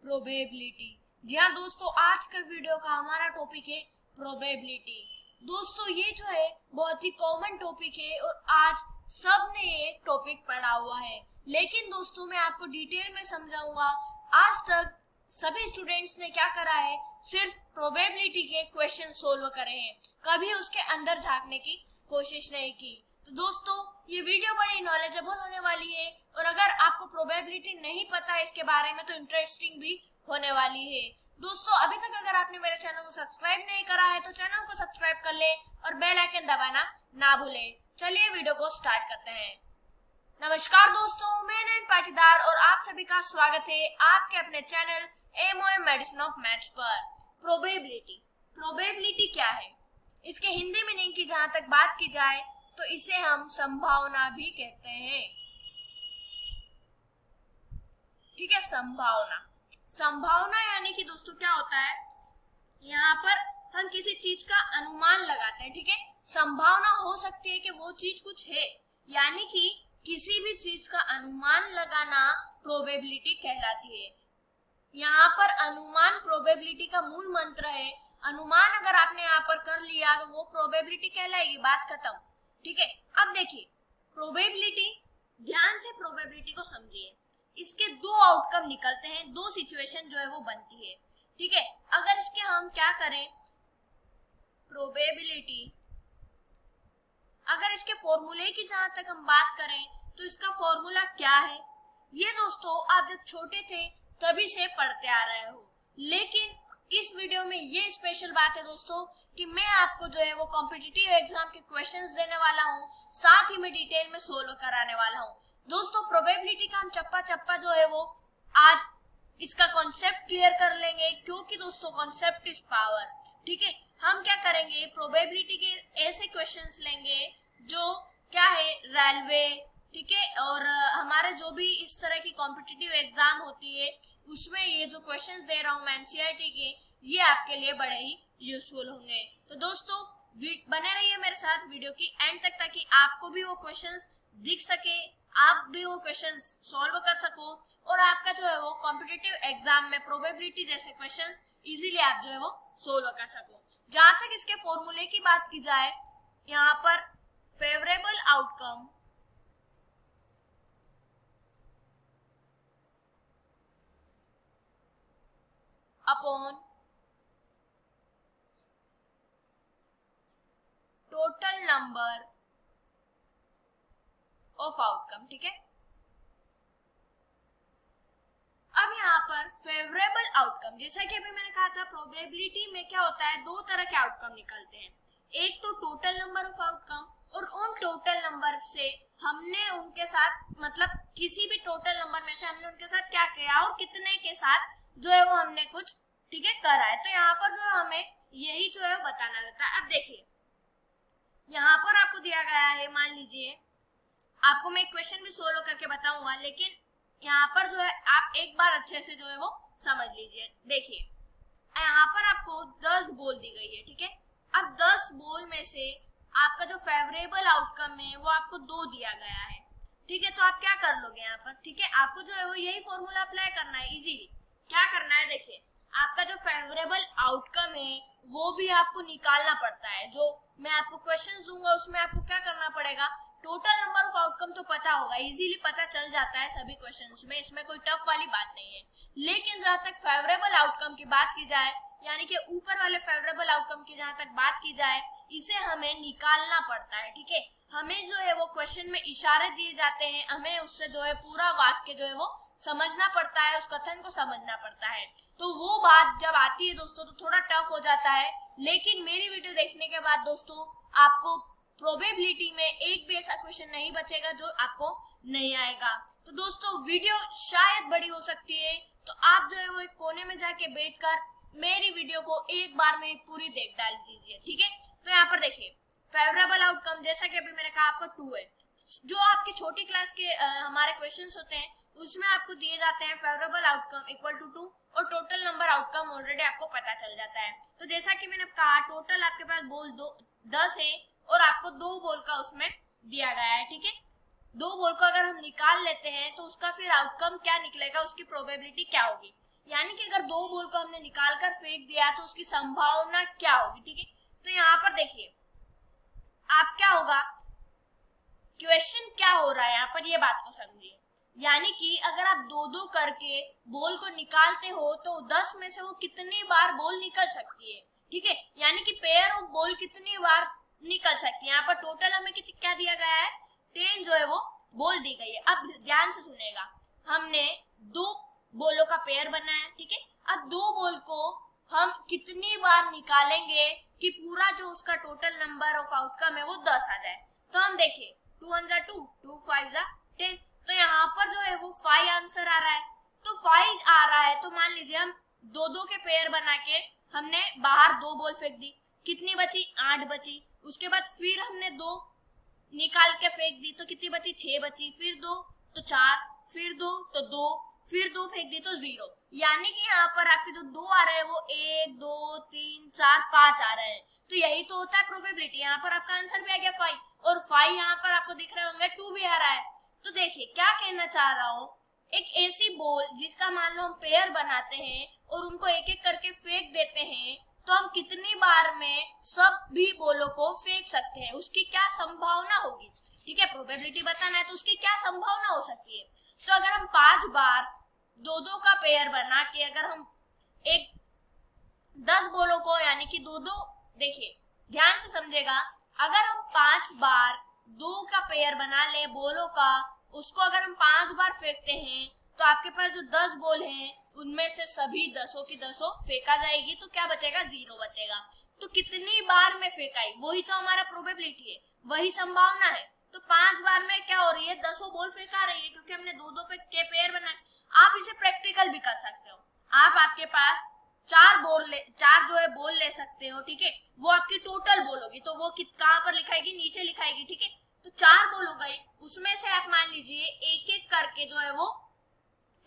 Probability. जी हाँ दोस्तों, आज का वीडियो का हमारा टॉपिक है प्रोबेबिलिटी। दोस्तों ये जो है बहुत ही कॉमन टॉपिक है और आज सबने ये टॉपिक पढ़ा हुआ है, लेकिन दोस्तों मैं आपको डिटेल में समझाऊंगा। आज तक सभी स्टूडेंट्स ने क्या करा है, सिर्फ प्रोबेबिलिटी के क्वेश्चन सोल्व करे हैं, कभी उसके अंदर झांकने की कोशिश नहीं की। तो दोस्तों ये वीडियो बड़ी नॉलेजेबल होने वाली है और अगर आपको प्रोबेबिलिटी नहीं पता है इसके बारे में तो इंटरेस्टिंग भी होने वाली है। दोस्तों अभी तक अगर आपने मेरे चैनल को सब्सक्राइब नहीं करा है तो चैनल को सब्सक्राइब कर ले और बेल आइकन दबाना ना भूले। चलिए वीडियो को स्टार्ट करते हैं। नमस्कार दोस्तों, मैं नयन पाटीदार और आप सभी का स्वागत है आपके अपने channel MOM medicine of maths पर। प्रोबेबिलिटी क्या है, इसके हिंदी मीनिंग की जहां तक बात की जाए तो इसे हम संभावना भी कहते हैं। ठीक है, संभावना यानी कि दोस्तों क्या होता है, यहाँ पर हम किसी चीज का अनुमान लगाते हैं। ठीक है, संभावना हो सकती है कि वो चीज कुछ है, यानी कि किसी भी चीज का अनुमान लगाना प्रोबेबिलिटी कहलाती है। यहाँ पर अनुमान प्रोबेबिलिटी का मूल मंत्र है। अनुमान अगर आपने यहाँ पर कर लिया तो वो प्रोबेबिलिटी कहलाएगी, बात खत्म। ठीक है, अब देखिए प्रोबेबिलिटी, ध्यान से प्रोबेबिलिटी को समझिए। इसके दो आउटकम निकलते हैं, दो सिचुएशन जो है वो बनती है। ठीक है, अगर इसके हम क्या करें, प्रोबेबिलिटी, अगर इसके फॉर्मूले की जहां तक हम बात करें तो इसका फॉर्मूला क्या है, ये दोस्तों आप जब छोटे थे तभी से पढ़ते आ रहे हो, लेकिन इस वीडियो में ये स्पेशल बात है दोस्तों कि मैं आपको जो है वो कॉम्पिटिटिव एग्जाम के क्वेश्चंस देने वाला हूँ, साथ ही मैं डिटेल में सोल्व कराने वाला हूँ। दोस्तों प्रोबेबिलिटी का हम चप्पा चप्पा जो है वो आज इसका कॉन्सेप्ट क्लियर कर लेंगे, क्योंकि दोस्तों कॉन्सेप्ट इज पावर। ठीक है, हम क्या करेंगे, प्रोबेबिलिटी के ऐसे क्वेश्चंस लेंगे जो क्या है, रेलवे, ठीक है, और हमारे जो भी इस तरह की कॉम्पिटिटिव एग्जाम होती है उसमें ये जो क्वेश्चंस दे रहा हूँ मैं एनसीईआरटी के, ये आपके लिए बड़े ही यूजफुल होंगे। तो दोस्तों बने रहिए मेरे साथ वीडियो की एंड तक, ताकि आपको भी वो क्वेश्चंस दिख सके, आप भी वो क्वेश्चंस सॉल्व कर सको और आपका जो है वो कॉम्पिटिटिव एग्जाम में प्रोबेबिलिटी जैसे क्वेश्चंस इजीली आप जो है वो सॉल्व कर सको। जहां तक इसके फॉर्मूले की बात की जाए, यहाँ पर favourable outcome upon total number of outcome. ठीक है, अब यहाँ पर फेवरेबल आउटकम, जैसा कि अभी मैंने कहा था प्रोबेबिलिटी में क्या होता है, दो तरह के आउटकम निकलते हैं। एक तो टोटल नंबर ऑफ आउटकम, और उन टोटल नंबर से हमने उनके साथ, मतलब किसी भी टोटल नंबर में से हमने उनके साथ क्या किया और कितने के साथ जो है वो हमने कुछ, ठीक है, करा है। तो यहाँ पर जो है हमें यही जो है बताना रहता है। अब देखिए यहाँ पर आपको दिया गया है, मान लीजिए आपको मैं एक क्वेश्चन भी सोल्व करके बताऊंगा, लेकिन यहाँ पर जो है आप एक बार अच्छे से जो है वो समझ लीजिए। देखिए यहाँ पर आपको 10 बॉल दी गई है। ठीक है, अब 10 बॉल में से आपका जो फेवरेबल आउटकम है वो आपको 2 दिया गया है। ठीक है, तो आप क्या कर लोगे यहाँ पर, ठीक है, आपको जो है वो यही फॉर्मूला अप्लाई करना है। इजीली क्या करना है, देखिए आपका जो फेवरेबल आउटकम है वो भी आपको निकालना पड़ता है। जो मैं आपको क्वेश्चंस दूंगा उसमें आपको क्या करना पड़ेगा, टोटल नंबर ऑफ आउटकम तो पता होगा, इजीली पता चल जाता है सभी क्वेश्चंस में, इसमें कोई टफ वाली बात नहीं है। लेकिन जहां तक फेवरेबल आउटकम की बात की जाए, यानी कि ऊपर वाले फेवरेबल आउटकम की जहां तक बात की जाए, इसे हमें निकालना पड़ता है। ठीक है, हमें जो है वो क्वेश्चन में इशारे दिए जाते हैं, हमें उससे जो है पूरा वाक्य जो है वो समझना पड़ता है, उस कथन को समझना पड़ता है। तो वो बात जब आती है दोस्तों तो थोड़ा टफ हो जाता है, लेकिन मेरी वीडियो देखने के बाद दोस्तों आपको प्रोबेबिलिटी में एक भी ऐसा क्वेश्चन नहीं बचेगा जो आपको नहीं आएगा। तो दोस्तों वीडियो शायद बड़ी हो सकती है, तो आप जो है वो एक कोने में जाके बैठकर मेरी वीडियो को एक बार में पूरी देख डाल दीजिए। ठीक है, तो यहाँ पर देखिए फेवरेबल आउटकम, जैसा कि अभी मैंने कहा आपको 2 है। जो आपकी छोटी क्लास के हमारे क्वेश्चंस होते हैं उसमें आपको दिए जाते हैं फेवरेबल आउटकम इक्वल टू 2 और टोटल नंबर आउटकम ऑलरेडी आपको पता चल जाता है। तो जैसा कि मैंने कहा टोटल आपके पास बॉल 10 है और आपको 2 बॉल का उसमें दिया गया है। ठीक है, 2 बॉल को अगर हम निकाल लेते हैं तो उसका फिर आउटकम क्या निकलेगा, उसकी प्रोबेबिलिटी क्या होगी। यानी कि अगर दो बॉल को हमने निकाल कर फेंक दिया तो उसकी संभावना क्या होगी, ठीक है। तो यहाँ पर देखिए आप क्या होगा, क्वेश्चन क्या हो रहा है यहाँ पर, ये बात को समझिए। यानी कि अगर आप दो दो करके बॉल को निकालते हो तो 10 में से वो कितनी बार बॉल निकल सकती है, ठीक है। यानी कि पेयर ऑफ बॉल कितनी बार निकल सकती है। यहाँ पर टोटल हमें क्या दिया गया है, 10 जो है वो बॉल दी गई है। अब ध्यान से सुनेगा, हमने दो बॉलों का पेयर बनाया है, ठीक है। अब दो बॉल को हम कितनी बार निकालेंगे कि पूरा जो उसका टोटल नंबर ऑफ आउटकम है वो 10 आ जाए। तो हम देखिए 2 1 जा 2, 2 5 जा 10, तो यहाँ पर जो है वो 5 आंसर आ रहा है। तो 5 आ रहा है तो मान लीजिए हम दो दो के पेयर बना के हमने बाहर दो बॉल फेंक दी, कितनी बची, 8 बची। उसके बाद फिर हमने दो निकाल के फेंक दी तो कितनी बची, 6 बची। फिर दो तो 4, फिर दो तो 2, फिर दो फेंक दी तो 0। यानी कि यहाँ पर आपके जो दो आ रहे हैं वो 1 2 3 4 5 आ रहे हैं। तो यही तो होता है प्रोबेबिलिटी। यहाँ पर आपका आंसर भी आ गया 5, और 5 यहाँ पर आपको दिख रहे होंगे 2 भी आ रहा है। तो देखिए क्या कहना चाह रहा हूँ, एक ऐसी बॉल जिसका मान लो हम पेयर बनाते हैं और उनको एक एक करके फेंक देते हैं, तो हम कितनी बार में सब भी बॉलों को फेंक सकते हैं, उसकी क्या संभावना होगी, ठीक है। प्रोबेबिलिटी बताना है तो उसकी क्या संभावना हो सकती है। तो अगर हम 5 बार दो दो का पेयर बना के अगर हम एक 10 बॉलों को यानी कि दो दो, देखिए ध्यान से समझेगा, अगर हम 5 बार दो का पेयर बना ले बॉलों का, उसको अगर हम 5 बार फेंकते हैं तो आपके पास जो 10 बॉल हैं उनमें से सभी 10 की 10 फेंका जाएगी, तो क्या बचेगा, 0 बचेगा। तो कितनी बार में फेंकाई वही तो हमारा प्रोबेबिलिटी है, वही संभावना है। तो 5 बार में क्या हो रही है, 10 बॉल फेंका रही है क्योंकि हमने दो दो के पेयर बनाए। आप इसे प्रैक्टिकल भी कर सकते हो, आप आपके पास 4 जो है बॉल ले सकते हो, ठीक है। वो आपकी टोटल बॉल होगी, तो वो कहाँ पर लिखाएगी, नीचे लिखाएगी, ठीक है। तो 4 बॉल हो गई, उसमें से आप मान लीजिए एक एक करके जो है वो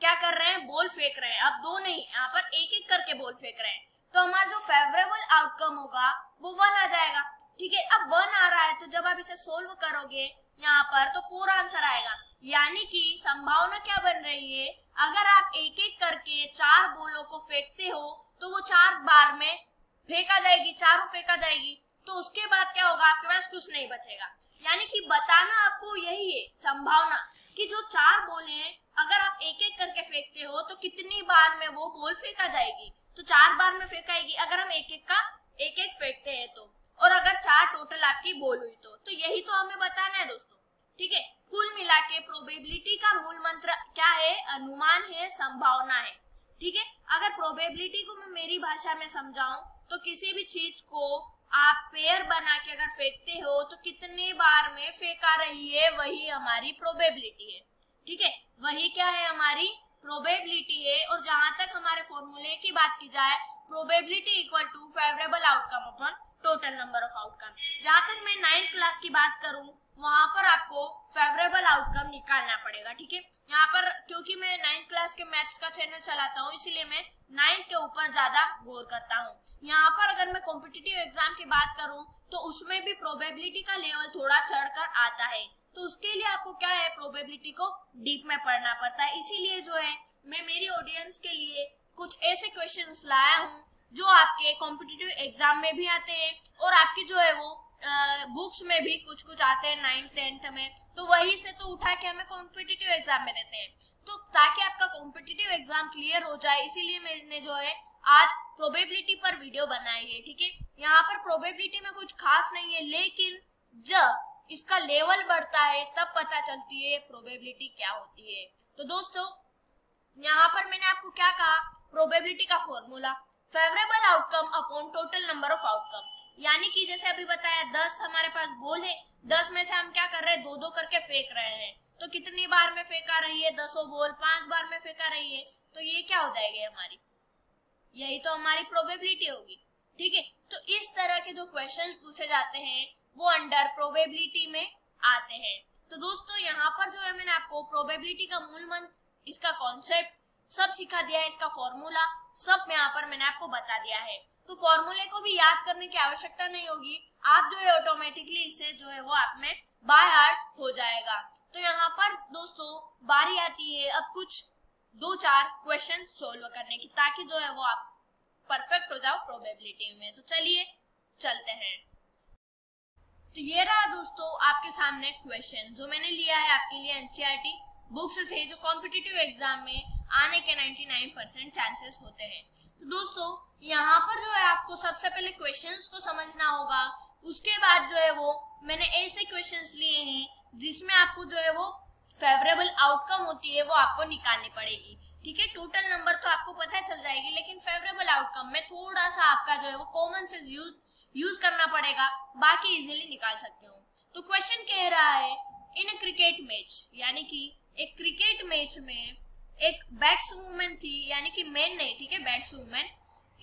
क्या कर रहे हैं, बॉल फेंक रहे हैं। अब दो नहीं, यहाँ पर एक एक करके बॉल फेंक रहे हैं, तो हमारा जो फेवरेबल आउटकम होगा वो 1 आ जाएगा, ठीक है। अब 1 आ रहा है तो जब आप इसे सोल्व करोगे यहाँ पर तो 4 आंसर आएगा। यानी कि संभावना क्या बन रही है, अगर आप एक एक करके 4 बॉलों को फेंकते हो तो वो 4 बार में फेंका जाएगी, चारों फेंका जाएगी, तो उसके बाद क्या होगा, आपके पास कुछ नहीं बचेगा। यानी कि बताना आपको यही है संभावना कि जो 4 बॉल हैं अगर आप एक एक करके फेंकते हो तो कितनी बार में वो बॉल फेंका जाएगी, तो 4 बार में फेंकाएगी अगर हम एक एक फेंकते हैं तो, और अगर 4 टोटल आपकी बॉल हुई तो यही तो हमें बताना है दोस्तों, ठीक है। कुल मिला के प्रोबेबिलिटी का मूल मंत्र क्या है, अनुमान है, संभावना है, ठीक है। अगर प्रोबेबिलिटी को मैं मेरी भाषा में समझाऊं तो किसी भी चीज को आप पेयर बना के अगर फेंकते हो तो कितने बार में फेंका रही है वही हमारी प्रोबेबिलिटी है, ठीक है। वही क्या है, हमारी प्रोबेबिलिटी है। और जहां तक हमारे फॉर्मूले की बात की जाए, probability equal to favourable outcome upon total number of outcome. जहां तक मैं 9th क्लास की बात करूं वहां पर आपको फेवरेबल आउटकम निकालना पड़ेगा, ठीक है। यहाँ पर क्योंकि मैं 9th क्लास के मैथ्स का चैनल चलाता हूँ इसीलिए मैं 9th के ऊपर ज्यादा गौर करता हूँ। यहाँ पर अगर मैं कॉम्पिटिटिव एग्जाम की बात करूँ तो उसमें भी प्रोबेबिलिटी का लेवल थोड़ा चढ़कर आता है, तो उसके लिए आपको क्या है, प्रोबेबिलिटी को डीप में पढ़ना पड़ता है। इसीलिए जो है मैं मेरी ऑडियंस के लिए कुछ ऐसे क्वेश्चंस लाया हूँ जो आपके कॉम्पिटिटिव एग्जाम में भी आते हैं और आपकी जो है वो बुक्स में भी कुछ आते हैं 9th 10th में, तो वही से तो उठा के हमें कॉम्पिटिटिव एग्जाम में देते हैं। तो ताकि आपका कॉम्पिटिटिव एग्जाम क्लियर हो जाए इसीलिए मैंने जो है आज प्रोबेबिलिटी पर वीडियो बनाई है, ठीक है। यहाँ पर प्रोबेबिलिटी में कुछ खास नहीं है, लेकिन जब इसका लेवल बढ़ता है तब पता चलती है प्रोबेबिलिटी क्या होती है। तो दोस्तों यहाँ पर मैंने आपको क्या कहा, प्रोबेबिलिटी का formula favourable outcome upon total number of outcome. यानी कि जैसे अभी बताया 10 हमारे पास बॉल है, 10 में से हम क्या कर रहे हैं, दो दो करके फेंक रहे हैं, तो कितनी बार में फेंका रही है, 10 बॉल 5 बार में फेंका रही है, तो ये क्या हो जाएगी हमारी, यही तो हमारी प्रोबेबिलिटी होगी, ठीक है। तो इस तरह के जो क्वेश्चन पूछे जाते हैं वो अंडर प्रोबेबिलिटी में आते हैं। तो दोस्तों यहाँ पर जो है मैंने आपको प्रोबेबिलिटी का मूल मंत्र, इसका कॉन्सेप्ट सब सिखा दिया है, इसका फॉर्मूला सब यहाँ पर मैंने आपको बता दिया है। तो फॉर्मूले को भी याद करने की आवश्यकता नहीं होगी, आप जो है ऑटोमेटिकली इससे जो है वो आप में बाय हार्ट हो जाएगा। तो यहाँ पर दोस्तों बारी आती है अब कुछ 2-4 क्वेश्चन सोल्व करने की, ताकि जो है वो आप परफेक्ट हो जाओ प्रोबेबिलिटी में। तो चलिए चलते हैं। तो ये रहा दोस्तों आपके सामने क्वेश्चन जो मैंने लिया है आपके लिए एनसीईआरटी बुक्स से, जो कॉम्पिटिटिव एग्जाम में आने के 99% चांसेस होते हैं। तो दोस्तों यहाँ पर जो है आपको सबसे पहले क्वेश्चंस को समझना होगा, उसके बाद जो है वो मैंने ऐसे क्वेश्चंस लिए हैं जिसमें आपको जो है वो फेवरेबल आउटकम होती है वो आपको निकालनी पड़ेगी। ठीक है, टोटल नंबर तो आपको पता चल जाएगी, लेकिन फेवरेबल आउटकम में थोड़ा सा आपका जो है वो कॉमन सेंस यूज करना पड़ेगा, बाकी इजीली निकाल सकते हो। तो क्वेश्चन कह रहा है इन अ क्रिकेट मैच, यानी कि एक क्रिकेट मैच में एक बैट्सवुमन थी, यानी कि मैन नहीं, ठीक है, batswoman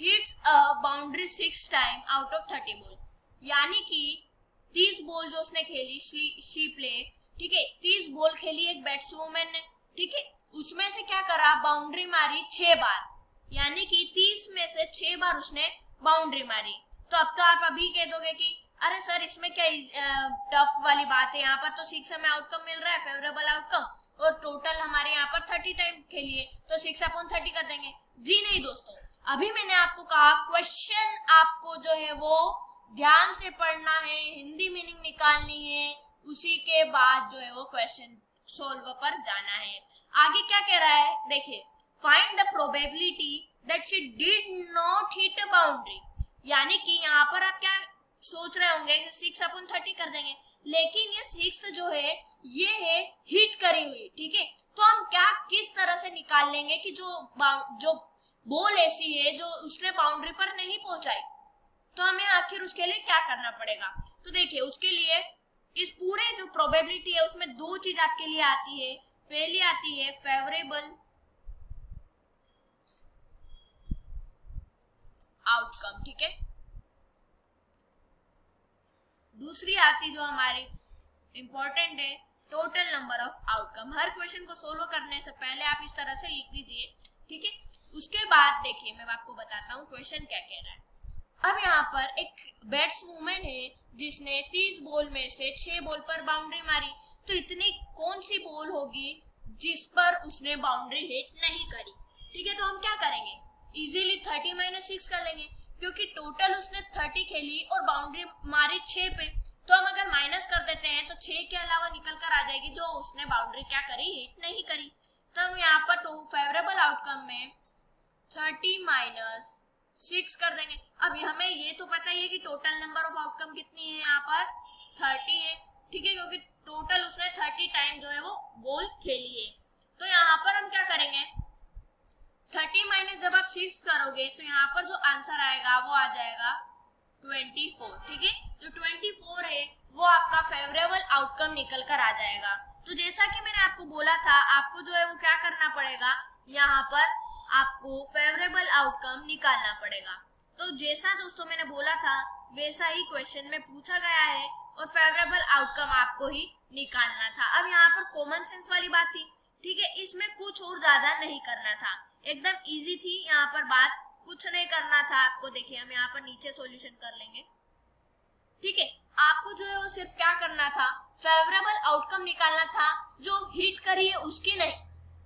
hits a boundary 6 time out of 30 ball, यानी कि 30 बॉल जो उसने खेली शी प्ले, ठीक है, 30 बॉल खेली एक बैट्सवुमन ने, ठीक है, उसमें से क्या करा, बाउंड्री मारी 6 बार, यानी कि 30 में से 6 बार उसने बाउंड्री मारी। तो अब तो आप अभी कह दोगे कि अरे सर इसमें क्या टफ वाली बात है, यहाँ पर तो 6 हमें आउटकम मिल रहा है फेवरेबल आउटकम, और टोटल हमारे यहाँ पर 30 टाइम खेलिए तो 6/30 कर देंगे। जी नहीं दोस्तों, अभी मैंने आपको कहा क्वेश्चन आपको जो है वो ध्यान से पढ़ना है, हिंदी मीनिंग निकालनी है, उसी के बाद जो है वो क्वेश्चन सोल्व पर जाना है। आगे क्या कह रहा है देखिए, find the probability that she did not hit a boundary, यानी कि यहाँ पर आप क्या सोच रहे होंगे 6/30 कर देंगे, लेकिन ये 6 जो है ये है हिट करी हुई, ठीक है। तो हम क्या किस तरह से निकाल लेंगे कि जो बॉल ऐसी है जो उसने बाउंड्री पर नहीं पहुंचाई, तो हमें आखिर उसके लिए क्या करना पड़ेगा। तो देखिए उसके लिए इस पूरे जो प्रोबेबिलिटी है उसमें 2 चीज आपके लिए आती है। पहली आती है फेवरेबल आउटकम, ठीक है, दूसरी आती जो हमारी इंपॉर्टेंट है total number of outcome. Her question को सोल्व करने से पहले आप इस तरह से लिख दीजिए, ठीक है। उसके बाद देखिए मैं आपको बताता हूँ क्वेश्चन क्या कह रहा है। अब यहाँ पर एक बैट्सवुमन है जिसने 30 बॉल में से 6 बॉल पर बाउंड्री मारी, तो इतनी कौन सी बॉल होगी जिस पर उसने बाउंड्री हिट नहीं करी, ठीक है। तो हम क्या करेंगे, इजीली 30 - 6 कर लेंगे, क्योंकि टोटल उसने 30 खेली और बाउंड्री मारी 6 पे, तो हम अगर माइनस कर देते हैं तो 6 के अलावा निकल कर आ जाएगी जो उसने बाउंड्री क्या करी, हिट नहीं करी। तो हम यहाँ पर तो फेवरेबल आउटकम में 30 - 6 कर देंगे। अब हमें ये तो पता ही है कि टोटल नंबर ऑफ आउटकम कितनी है, यहाँ पर 30 है, ठीक है, क्योंकि टोटल उसने 30 टाइम जो है वो बॉल खेली है। तो यहाँ पर हम क्या करेंगे, 30 माइनस जब आप 6 करोगे तो यहाँ पर जो आंसर आएगा वो आ जाएगा 24, ठीक है। जो 24 है वो आपका फेवरेबल आउटकम निकल कर आ जाएगा। तो जैसा कि मैंने आपको बोला था, आपको जो है वो क्या करना पड़ेगा, यहाँ पर आपको फेवरेबल आउटकम निकालना पड़ेगा। तो जैसा दोस्तों मैंने बोला था वैसा ही क्वेश्चन में पूछा गया है और फेवरेबल आउटकम आपको ही निकालना था। अब यहाँ पर कॉमन सेंस वाली बात थी, ठीक है, इसमें कुछ और ज्यादा नहीं करना था, एकदम इजी थी, यहाँ पर बात कुछ नहीं करना था आपको। देखिए हम यहाँ पर नीचे सॉल्यूशन कर लेंगे, ठीक है। आपको जो है वो सिर्फ क्या करना था, फेवरेबल आउटकम निकालना था, जो हिट करी है उसकी नहीं,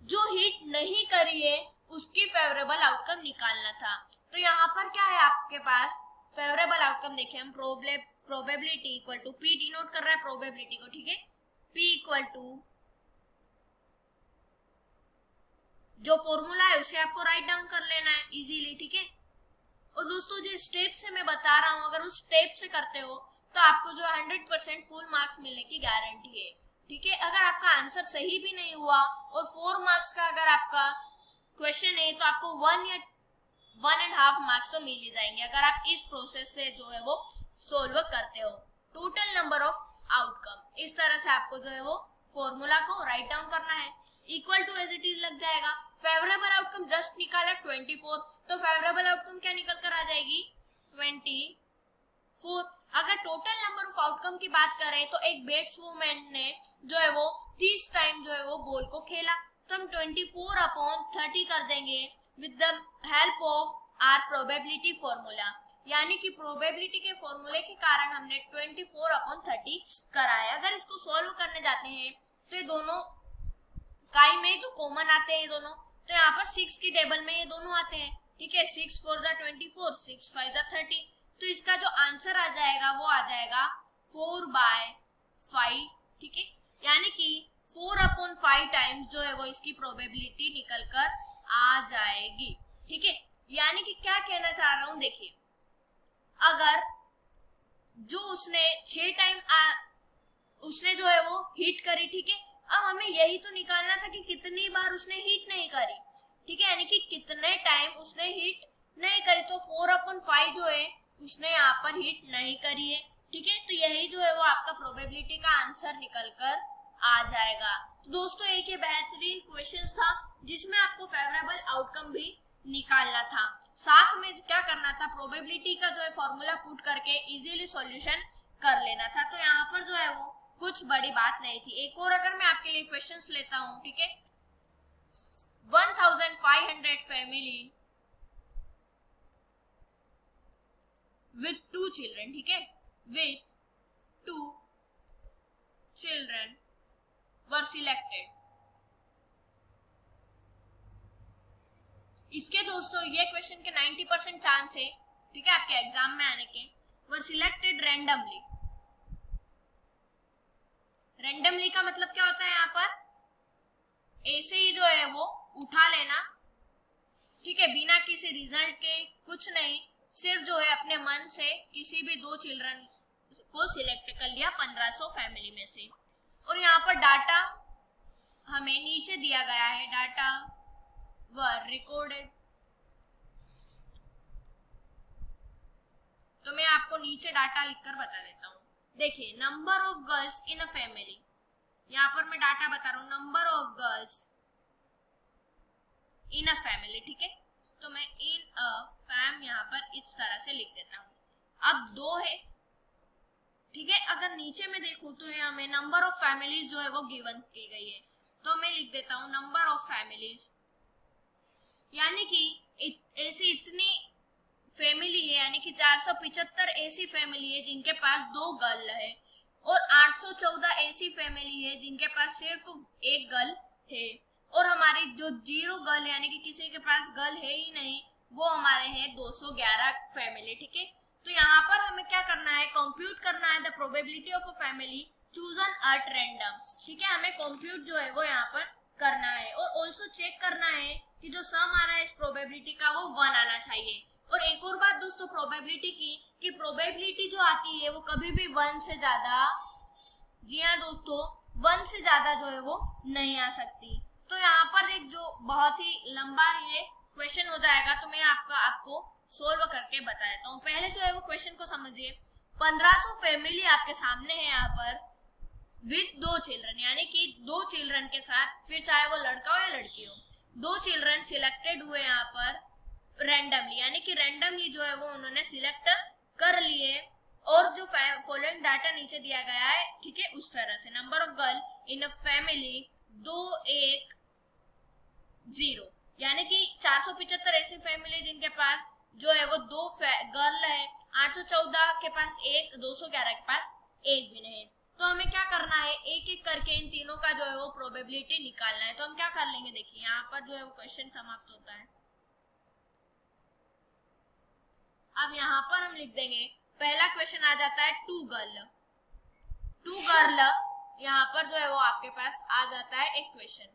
जो हिट नहीं करी है उसकी फेवरेबल आउटकम निकालना था। तो यहाँ पर क्या है आपके पास फेवरेबल आउटकम, देखिए हम probability equal to P denote कर रहा है प्रोबेबिलिटी को, ठीक है, पी इक्वल टू जो फॉर्मूला है उसे आपको राइट डाउन कर लेना है इजीली, ठीक है। और दोस्तों जिस स्टेप से मैं बता रहा हूँ अगर उस स्टेप से करते हो तो आपको जो 100% फुल मार्क्स मिलने की गारंटी है, ठीक है। अगर आपका आंसर सही भी नहीं हुआ और 4 मार्क्स का अगर आपका क्वेश्चन है तो आपको 1 या 1.5 मार्क्स तो मिल ही जाएंगे अगर आप इस प्रोसेस से जो है वो सोल्व करते हो। टोटल नंबर ऑफ आउटकम, इस तरह से आपको जो है वो फॉर्मूला को राइट डाउन करना है, equal to as it is लग जाएगा। फेवरेबल आउटकम जस्ट निकाला 24, तो फेवरेबल आउटकम क्या निकल कर आ जाएगी 24। अगर टोटल नंबर ऑफ आउटकम की बात करें तो एक बैट्समैन ने जो है वो 30 टाइम जो है वो बॉल को खेला, तो हम 24/30 कर देंगे with the help of our probability formula, यानी कि प्रोबेबिलिटी के फॉर्मूले के कारण हमने 24/30 कराया। अगर इसको सॉल्व करने जाते हैं तो ये दोनों काई में जो कॉमन आते हैं दोनों, तो यहाँ पर 6 की टेबल में ये दोनों आते हैं, ठीक है। 6 4 = 24, 6 5 = 30। तो इसका जो आंसर आ जाएगा वो आ जाएगा 4/5, ठीक है। यानी कि 4/5 टाइम्स जो है वो इसकी प्रोबेबिलिटी निकल कर आ जाएगी, ठीक है। यानी कि क्या कहना चाह रहा हूं, देखिए अगर जो उसने 6 टाइम उसने जो है वो हिट करी, ठीक है। अब हमें यही तो निकालना था कि कितनी बार उसने हिट नहीं करी, ठीक है, यानी कि कितने टाइम उसने हिट नहीं करी। तो 4/5 जो है उसने यहाँ पर हिट नहीं करी है, ठीक है। तो यही जो है वो आपका प्रोबेबिलिटी का आंसर निकल कर आ जाएगा। तो दोस्तों एक ये बेहतरीन क्वेश्चन था जिसमें आपको फेवरेबल आउटकम भी निकालना था, साथ में क्या करना था, प्रोबेबिलिटी का जो है फॉर्मूला पुट करके इजीली सॉल्यूशन कर लेना था। तो यहाँ पर जो है वो कुछ बड़ी बात नहीं थी। एक और अगर मैं आपके लिए क्वेश्चंस लेता हूं, ठीक है। 1500 फैमिली with 2 children, ठीक है, with 2 children were selected। इसके दोस्तों ये क्वेश्चन के 90% चांस है, ठीक है, आपके एग्जाम में आने के। were selected randomly। रैंडमली का मतलब क्या होता है, यहाँ पर ऐसे ही जो है वो उठा लेना, ठीक है, बिना किसी रिजल्ट के, कुछ नहीं, सिर्फ जो है अपने मन से किसी भी 2 चिल्ड्रन को सिलेक्ट कर लिया 1500 फैमिली में से। और यहाँ पर डाटा हमें नीचे दिया गया है, डाटा वर रिकॉर्डेड। तो मैं आपको नीचे डाटा लिखकर बता देता हूँ। देखिए number of girls in a family, यहाँ पर मैं डाटा बता रहा हूँ, number of girls in a family, ठीक है। तो मैं इन अ फैम यहाँ पर इस तरह से लिख देता हूँ। अब 2 है, ठीक है। अगर नीचे में देखूं तो है हमें नंबर ऑफ फैमिलीज जो है वो गिवन की गई है, तो मैं लिख देता हूँ नंबर ऑफ फैमिलीज, यानी कि ऐसी इतनी फैमिली है, यानी कि 475 ऐसी फैमिली है जिनके पास 2 गर्ल है, और 814 ऐसी फैमिली है जिनके पास सिर्फ 1 गर्ल है, और हमारी जो 0 गर्ल यानी कि किसी के पास गर्ल है ही नहीं, वो हमारे हैं 211 फैमिली, ठीक है। तो यहाँ पर हमें क्या करना है, कंप्यूट करना है the probability of a family chosen at random, ठीक है। हमें कंप्यूट जो है वो यहाँ पर करना है, और ऑल्सो चेक करना है कि जो सम आ रहा है इस प्रोबेबिलिटी का वो 1 आना चाहिए। और एक और बात दोस्तों प्रोबेबिलिटी की, कि प्रोबेबिलिटी जो आती है वो कभी भी 1 से ज्यादा, जी हाँ दोस्तों, 1 से ज्यादा जो है वो नहीं आ सकती। तो यहाँ पर एक जो बहुत ही लंबा ये क्वेश्चन हो जाएगा, तो मैं आपको सोल्व करके बता देता हूँ। पहले जो है वो क्वेश्चन को समझिए। 1500 फैमिली आपके सामने है यहाँ पर विद 2 चिल्ड्रन, यानी कि 2 चिल्ड्रन के साथ, फिर चाहे वो लड़का हो या लड़की हो, 2 चिल्ड्रन सिलेक्टेड हुए यहाँ पर रैंडमली, यानी कि रैंडमली जो है वो उन्होंने सिलेक्ट कर लिए। और जो फॉलोइंग डाटा नीचे दिया गया है, ठीक है, उस तरह से number of girl in a family 2 1 0, यानी कि 475 ऐसी फैमिली जिनके पास जो है वो 2 गर्ल है, 814 के पास 1, 211 के पास 1 भी नहीं। तो हमें क्या करना है, एक एक करके इन तीनों का जो है वो प्रोबेबिलिटी निकालना है। तो हम क्या कर लेंगे, देखिए यहाँ पर जो है वो क्वेश्चन समाप्त होता है। अब यहाँ पर हम लिख देंगे, पहला क्वेश्चन आ जाता है 2 गर्ल, 2 गर्ल, यहाँ पर जो है वो आपके पास आ जाता है एक क्वेश्चन,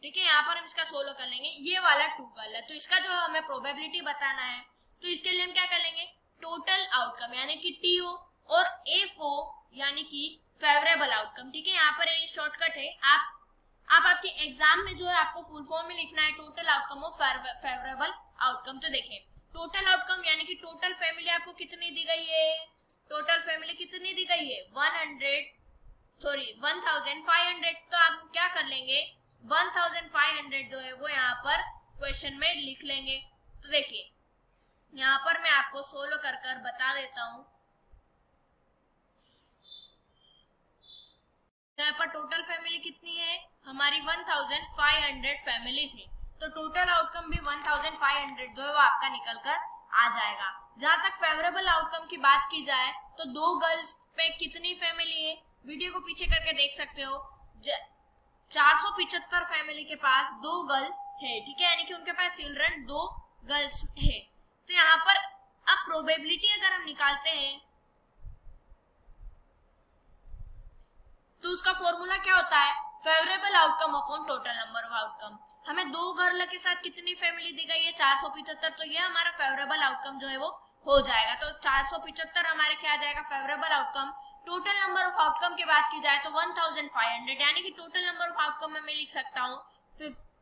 ठीक है। यहाँ पर हम इसका सोल्व कर लेंगे। ये वाला 2 गर्ल है, तो इसका जो हमें प्रोबेबिलिटी बताना है, तो इसके लिए हम क्या कर लेंगे, टोटल आउटकम यानी कि TO और FO यानी कि फेवरेबल आउटकम, ठीक है। यहाँ पर ये शॉर्टकट है, आप आपके एग्जाम में जो है आपको फुल फॉर्म में लिखना है टोटल आउटकम और फेवरेबल आउटकम। तो देखें टोटल आउटकम यानी कि टोटल फैमिली आपको कितनी दी गई है, टोटल फैमिली कितनी दी गई है 1500। तो आप क्या कर लेंगे, 1500 जो है वो यहाँ पर क्वेश्चन में लिख लेंगे। तो देखिए यहाँ पर मैं आपको सोल्व कर बता देता हूँ। यहाँ पर टोटल फैमिली कितनी है हमारी 1500 फैमिलीज है, तो टोटल आउटकम भी 1500 जो है वो आपका निकल कर आ जाएगा। जहां तक फेवरेबल आउटकम की बात की जाए तो 2 गर्ल्स पे कितनी फैमिली है, वीडियो को पीछे करके देख सकते हो। 475 फैमिली के पास 2 गर्ल है, ठीक है, यानी कि उनके पास चिल्ड्रन 2 गर्ल्स है। तो यहाँ पर अब प्रोबेबिलिटी अगर हम निकालते हैं तो उसका फॉर्मूला क्या होता है, favourable outcome upon total number of outcome. हमें 2 गर्ल के साथ कितनी फैमिली दी गई है, 475, तो ये हमारा फेवरेबल आउटकम जो है वो हो जाएगा। तो 475 हमारे क्या आ जाएगा favourable outcome. Total number of outcome की बात की जाए तो 1500, यानी कि टोटल नंबर ऑफ आउटकम में मैं लिख सकता हूँ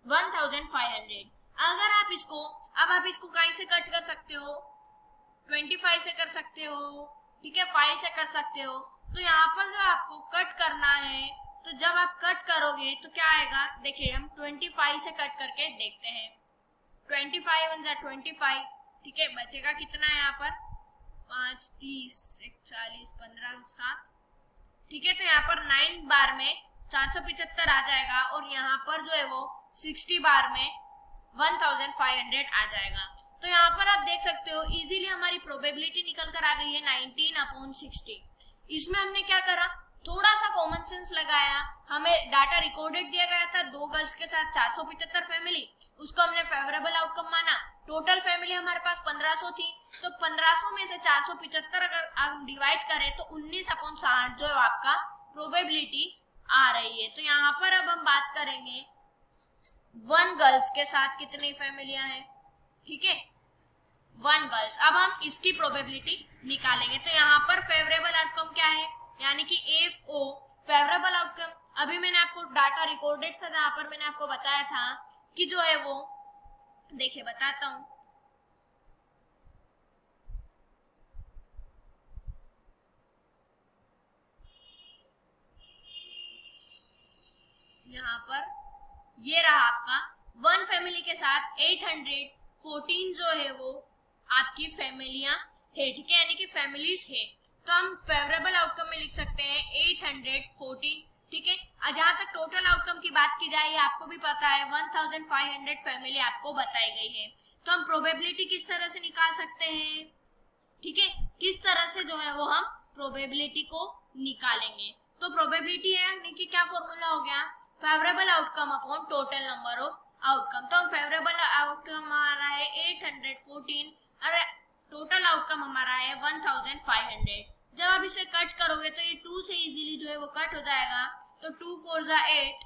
1500। अगर आप इसको कहीं से कट कर सकते हो, 25 से कर सकते हो, ठीक है, 5 से कर सकते हो। तो यहाँ पर जो आपको कट करना है, तो जब आप कट करोगे तो क्या आएगा, देखिए हम 25 से कट करके देखते हैं। 25 1 जा 25, ठीक है, बचेगा कितना है यहाँ पर 5 30 40 15 7, ठीक है। तो यहाँ पर 9 बार में 475 आ जाएगा और यहाँ पर जो है वो 60 बार में 1500 आ जाएगा। तो यहाँ पर आप देख सकते हो इजीली हमारी प्रोबेबिलिटी निकल कर आ गई है 19/60। इसमें हमने क्या करा, थोड़ा सा कॉमन सेंस लगाया। हमें डाटा रिकॉर्डेड दिया गया था 2 गर्ल्स के साथ 475 फैमिली, उसको हमने फेवरेबल आउटकम माना। टोटल फैमिली हमारे पास 1500 थी, तो 1500 में से 475 अगर हम डिवाइड करें तो 19/60 जो है आपका प्रोबेबिलिटी आ रही है। तो यहाँ पर अब हम बात करेंगे 1 गर्ल्स के साथ कितनी फैमिलियां हैं, ठीक है, 1 गर्ल्स। अब हम इसकी प्रोबेबिलिटी निकालेंगे। तो यहाँ पर फेवरेबल आउटकम क्या है, यानी कि FO फेवरेबल आउटकम। अभी मैंने आपको डाटा रिकॉर्डेड था जहां पर मैंने आपको बताया था कि जो है वो, देखिए बताता हूं, यहाँ पर ये रहा आपका 1 फैमिली के साथ 814 जो है वो आपकी फैमिलियां है, ठीक है, यानी कि फैमिलीज है। तो हम फेवरेबल आउटकम में लिख सकते हैं 814, ठीक है। जहां तक टोटल आउटकम की बात की जाए, आपको भी पता है 1500 फैमिली आपको बताई गई है। तो हम प्रोबेबिलिटी किस तरह से निकाल सकते हैं, ठीक है, किस तरह से जो है वो हम प्रोबेबिलिटी को निकालेंगे। तो प्रोबेबिलिटी है यानी कि क्या फॉर्मूला हो गया, favourable outcome upon total number of outcome. तो फेवरेबल आउटकम हमारा है 814 और टोटल आउटकम हमारा है 1500। जब आप इसे कट करोगे तो ये 2 से इजीली जो है वो कट हो जाएगा। तो 2 4 जा 8,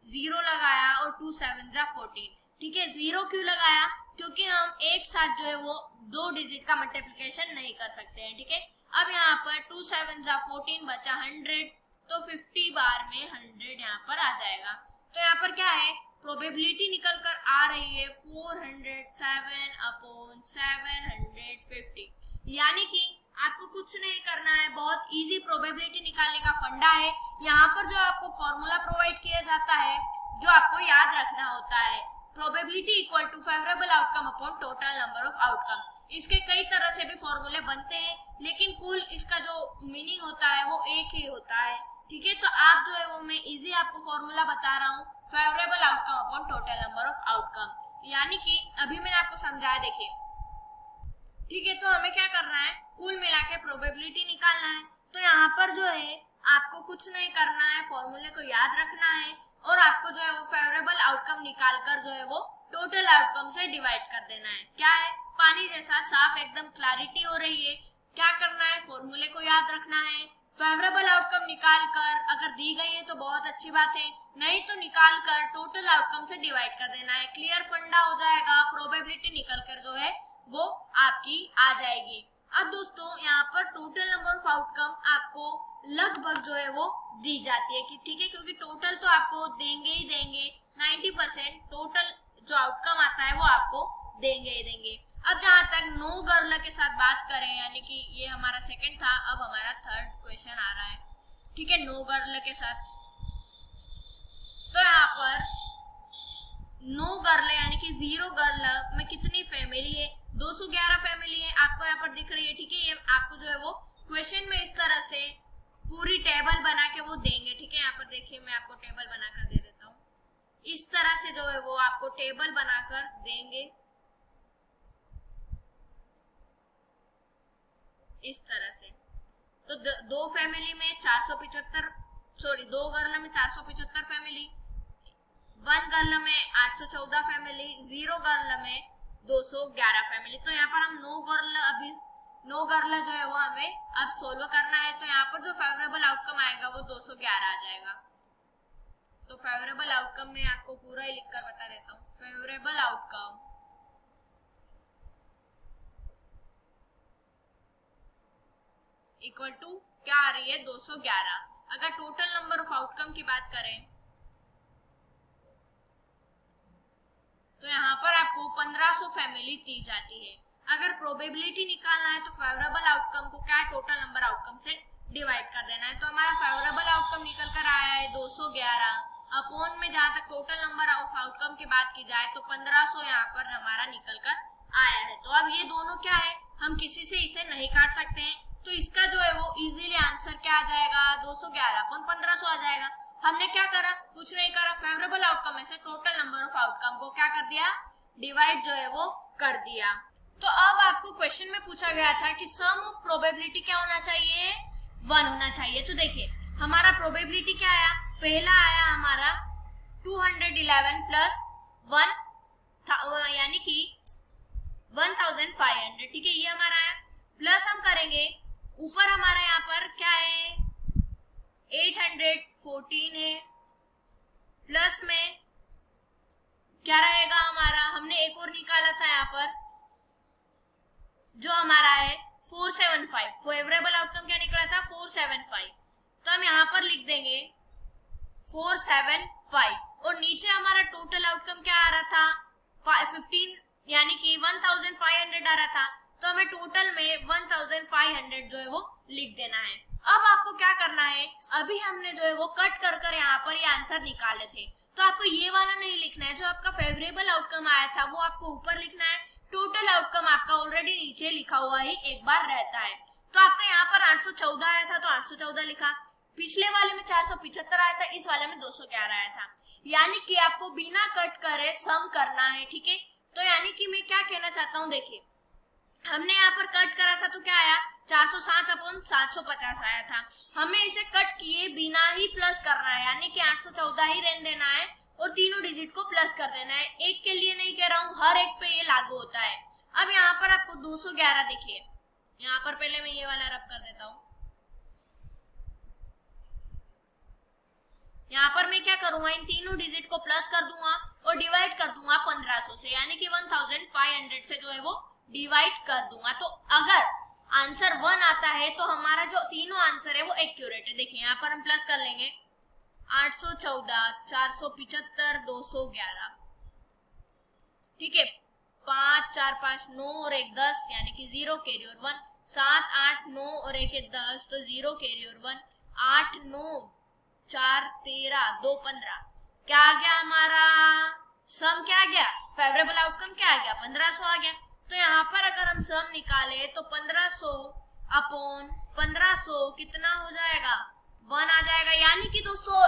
0 लगाया और 2 7 जा 14, ठीक है। 0 क्यों लगाया, क्योंकि हम एक साथ जो है वो 2 डिजिट का मल्टीप्लिकेशन नहीं कर सकते हैं, ठीक है। अब यहाँ पर 2 7 जा 14 बचा 100, तो 50 बार में 100 यहाँ पर आ जाएगा। तो यहाँ पर क्या है, प्रोबेबिलिटी निकल कर आ रही है 407/750, यानी कि आपको कुछ नहीं करना है, बहुत इजी प्रोबेबिलिटी निकालने का फंडा है। यहाँ पर जो आपको फॉर्मूला प्रोवाइड किया जाता है, जो आपको याद रखना होता है, probability equal to favourable outcome upon total number of outcome. इसके कई तरह से भी फॉर्मूले बनते हैं, लेकिन कुल इसका जो मीनिंग होता है वो एक ही होता है, ठीक है। तो आप जो है वो मैं इजी आपको फॉर्मूला बता रहा हूँ, favourable outcome upon total number of outcome, यानी कि अभी मैंने आपको समझाया, देखिए, ठीक है। तो हमें क्या करना है, कुल मिला के प्रोबेबिलिटी निकालना है। तो यहाँ पर जो है आपको कुछ नहीं करना है, फॉर्मूले को याद रखना है और आपको जो है वो फेवरेबल आउटकम निकाल कर जो है वो टोटल आउटकम से डिवाइड कर देना है। क्या है, पानी जैसा साफ एकदम क्लैरिटी हो रही है। क्या करना है, फॉर्मूले को याद रखना है, फेवरेबल आउटकम निकाल कर अगर दी गई है तो बहुत अच्छी बात है, नहीं तो निकाल कर टोटल आउटकम से डिवाइड कर देना है। क्लियर फंडा हो जाएगा, प्रोबेबिलिटी निकल कर जो है वो आपकी आ जाएगी। अब दोस्तों यहाँ पर टोटल नंबर ऑफ आउटकम आपको लगभग जो है वो दी जाती है कि ठीक है, क्योंकि टोटल तो आपको देंगे ही देंगे, 90% टोटल जो आउटकम आता है वो आपको देंगे ही देंगे। अब जहाँ तक नो गर्ल के साथ बात करें, यानी कि ये हमारा सेकंड था, अब हमारा थर्ड क्वेश्चन आ रहा है, ठीक है, नो गर्ल के साथ। तो यहाँ पर नो गर्ल यानी कि 0 गर्ल में कितनी फैमिली है, 211 फैमिली है, आपको यहाँ पर दिख रही है, ठीक है। ये आपको जो है वो क्वेश्चन में इस तरह से पूरी टेबल बना के वो देंगे, ठीक है। यहाँ पर देखिए मैं आपको टेबल बनाकर दे देता हूँ, इस तरह से जो है वो आपको टेबल बनाकर देंगे, इस तरह से। तो 2 फैमिली में 475, सॉरी 2 गर्ल में 475 फैमिली, 1 गर्ल में 814 फैमिली, 0 गर्ल में 211 फैमिली। तो यहाँ पर हम 9 गर्ल जो है वो हमें अब सोल्व करना है। तो यहाँ पर जो फेवरेबल आउटकम आएगा वो 211 आ जाएगा। तो फेवरेबल आउटकम में आपको पूरा ही लिखकर बता देता हूँ। फेवरेबल आउटकम इक्वल टू क्या आ रही है, 211। अगर टोटल नंबर ऑफ आउटकम की बात करें तो यहाँ पर आपको 1500 फैमिली दी जाती है। अगर प्रोबेबिलिटी निकालना है तो फेवरेबल आउटकम को क्या टोटल नंबर आउटकम से डिवाइड कर देना है। तो हमारा फेवरेबल आउटकम निकल कर आया है 211 अपॉन में जहां तक टोटल नंबर ऑफ आउटकम की बात की जाए तो 1500 यहाँ पर हमारा निकल कर आया है। तो अब ये दोनों क्या है, हम किसी से इसे नहीं काट सकते हैं। तो इसका जो है वो इजीली आंसर क्या आ जाएगा, 211 अपॉन 1500 आ जाएगा। हमने क्या करा, कुछ नहीं करा, फेवरेबल आउटकम में से टोटल नंबर ऑफ आउटकम को क्या कर दिया, डिवाइड जो है वो कर दिया। तो अब आपको क्वेश्चन में पूछा गया था कि सम ऑफ प्रोबेबिलिटी क्या होना चाहिए, 1 होना चाहिए। तो देखिए हमारा प्रोबेबिलिटी क्या आया, पहला आया हमारा 211 प्लस 1 यानी कि 1500, ठीक है, ये हमारा आया। प्लस हम करेंगे ऊपर हमारा यहाँ पर क्या है 814 है, प्लस में क्या रहेगा हमारा, हमने एक और निकाला था यहाँ पर जो हमारा है 475। फेवरेबल आउटकम क्या निकला था 475। तो हम यहाँ पर लिख देंगे 475 और नीचे हमारा टोटल आउटकम क्या आ रहा था 15 यानी कि 1500 आ रहा था। तो हमें टोटल में 1500 जो है वो लिख देना है। अब आपको क्या करना है, अभी हमने जो है वो कट कर कर यहाँ पर ये आंसर निकाले थे। तो आपको ये वाला नहीं लिखना है, जो आपका फेवरेबल आउटकम आया था वो आपको ऊपर लिखना है। टोटल आउटकम आपका ऑलरेडी नीचे लिखा हुआ ही एक बार रहता है। तो आपका यहाँ पर 814 आया था तो 814 लिखा, पिछले वाले में 475 आया था, इस वाले में 211 आया था। यानी कि आपको बिना कट करे सम करना है, ठीक है। तो यानी कि मैं क्या कहना चाहता हूँ, देखिए हमने यहाँ पर कट करा था तो क्या आया 407 अपॉन 750 आया था। हमें इसे कट किए बिना ही प्लस करना है, यानी कि 814 ही रहने देना है और तीनों डिजिट को प्लस कर देना है। एक के लिए नहीं कह रहा हूँ, हर एक पे ये लागू होता है। अब यहाँ पर आपको 211 देखिए, यहाँ पर पहले मैं ये वाला रब कर देता हूँ। यहाँ पर मैं क्या करूंगा, इन तीनों डिजिट को प्लस कर दूंगा और डिवाइड कर दूंगा 1500 से, यानी कि 1500 से जो है वो डिवाइड कर दूंगा। तो अगर आंसर 1 आता है तो हमारा जो तीनों आंसर है वो एक्यूरेट है। देखिए यहाँ पर हम प्लस कर लेंगे 814, 475, 211, ठीक है, 5 4 5 9 और 1 10 यानी कि 0 कैरी और 1, 7 8 9 और 1 10 तो 0 कैरी और 1, 8 9 4 13 2 15, क्या आ गया हमारा सम, क्या आ गया फेवरेबल आउटकम क्या आ गया 1500 आ गया। तो यहाँ पर अगर हम सम निकाले तो 1500 अपॉन 1500 कितना हो जाएगा 1 आ जाएगा। यानी कि दोस्तों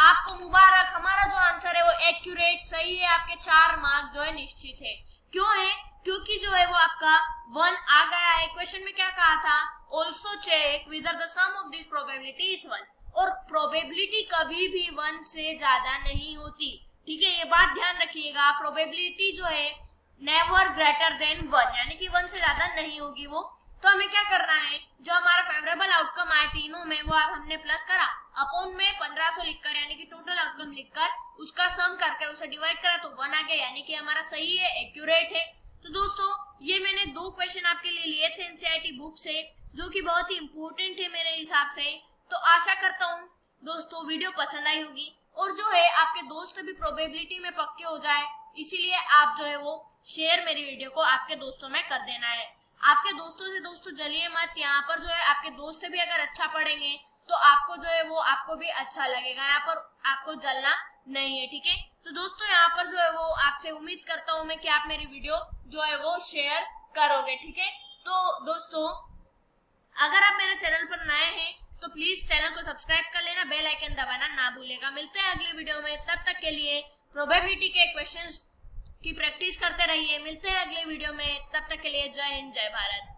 आपको मुबारक, हमारा जो आंसर है वो एक्यूरेट सही है, आपके 4 मार्क्स जो है निश्चित है। क्यों है, क्योंकि जो है वो आपका 1 आ गया है। क्वेश्चन में क्या कहा था, also check whether the sum of this probability is 1, और प्रोबेबिलिटी कभी भी 1 से ज्यादा नहीं होती, ठीक है, ये बात ध्यान रखिएगा। प्रोबेबिलिटी जो है नेवर ग्रेटर देन 1, यानी कि 1 से ज्यादा नहीं होगी वो। तो हमें क्या करना है, जो हमारा फेवरेबल आउटकम आए तीनों में वो हमने प्लस करा, अपॉन में 1500 लिखकर यानी कि टोटल आउटकम लिखकर उसका सम करके उसे डिवाइड करा तो 1 आ गया, यानी कि हमारा सही है, एक्यूरेट है। तो दोस्तों ये मैंने 2 क्वेश्चन आपके लिए लिए थे एनसीईआरटी बुक से, जो कि बहुत ही इंपॉर्टेंट है मेरे हिसाब से। तो आशा करता हूँ दोस्तों वीडियो पसंद आई होगी और जो है आपके दोस्त भी प्रोबेबिलिटी में पक्के हो जाए, इसीलिए आप जो है वो शेयर मेरी वीडियो को आपके दोस्तों में कर देना है। आपके दोस्तों से दोस्तों जलिए मत, यहाँ पर जो है आपके दोस्त भी अगर अच्छा पढ़ेंगे तो आपको जो है वो आपको भी अच्छा लगेगा, यहाँ पर आपको जलना नहीं है, ठीक है। तो दोस्तों यहाँ पर जो है वो आपसे उम्मीद करता हूँ मैं कि आप मेरी वीडियो जो है वो शेयर करोगे, ठीक है। तो दोस्तों अगर आप मेरे चैनल पर नए हैं तो प्लीज चैनल को सब्सक्राइब कर लेना, बेल आइकन दबाना ना भूलेगा। मिलते हैं अगली वीडियो में, तब तक के लिए प्रोबेबिलिटी के क्वेश्चंस की प्रैक्टिस करते रहिए। मिलते हैं अगले वीडियो में, तब तक के लिए जय हिंद जय भारत।